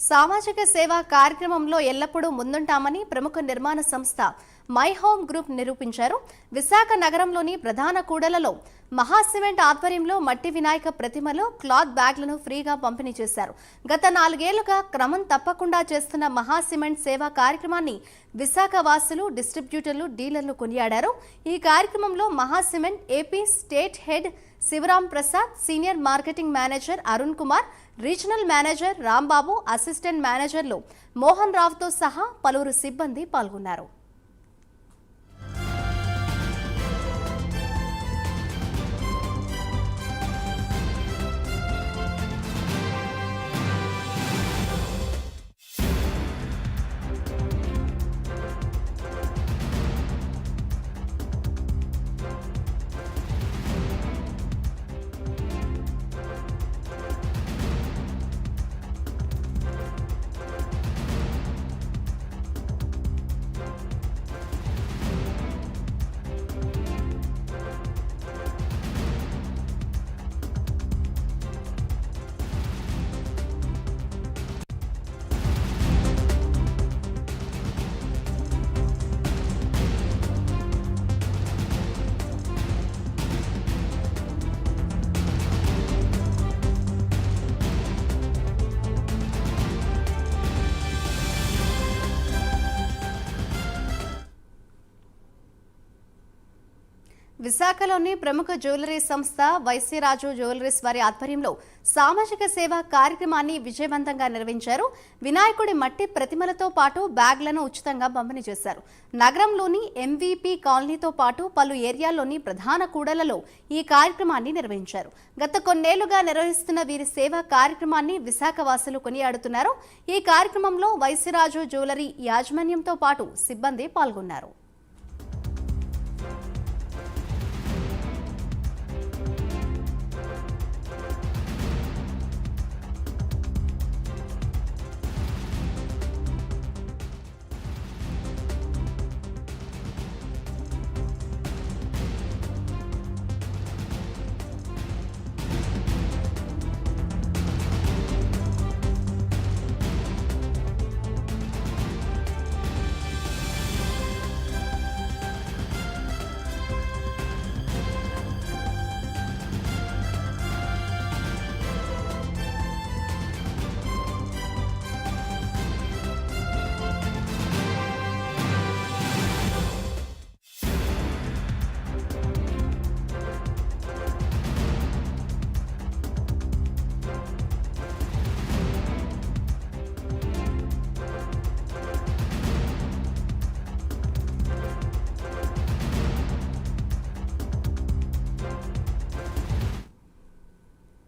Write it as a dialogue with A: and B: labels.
A: సామాజిక సేవా కార్యక్రమంలో ఎల్లప్పుడూ ముందుంటామని ప్రముఖ నిర్మాణ సంస్థ మై హోమ్ గ్రూప్ నిరూపించారు. విశాఖ నగరంలోని ప్రధాన కూడలలో మహాసిమెంట్ ఆధ్వర్యంలో మట్టి వినాయక ప్రతిమలు, క్లాత్ బ్యాగ్లను ఫ్రీగా పంపిణీ చేశారు. గత 4 ఏళ్లుగా క్రమం తప్పకుండా చేస్తున్న మహాసిమెంట్ సేవా కార్యక్రమాన్ని విశాఖ వాసులు, డిస్ట్రిబ్యూటర్లు, డీలర్లు కొనియాడారు. ఈ కార్యక్రమంలో Maha cement AP state head Sivaram Prasad, senior marketing manager Arun Kumar, regional manager Rambabu, assistant మేనేజర్లు మోహన్ రావుతో సహా పలువురు సిబ్బంది పాల్గొన్నారు. విశాఖలోని ప్రముఖ జ్యువెలరీ సంస్థ వైశ్యరాజు జ్యువెలరీస్ వారి ఆధ్వర్యంలో సామాజిక సేవా కార్యక్రమాన్ని విజయవంతంగా నిర్వహించారు. వినాయకుడి మట్టి ప్రతిమలతో పాటు బ్యాగ్లను ఉచితంగా పంపిణీ చేశారు. నగరంలోని ఎంవీపీ కాలనీతో పాటు పలు ఏరియాల్లోని ప్రధాన కూడలలో ఈ కార్యక్రమాన్ని నిర్వహించారు. గత కొన్నేళ్లుగా నిర్వహిస్తున్న వీరి సేవా కార్యక్రమాన్ని విశాఖ వాసులు కొనియాడుతున్నారు. ఈ కార్యక్రమంలో వైశ్యరాజు జ్యువెలరీ యాజమాన్యంతో పాటు సిబ్బంది పాల్గొన్నారు.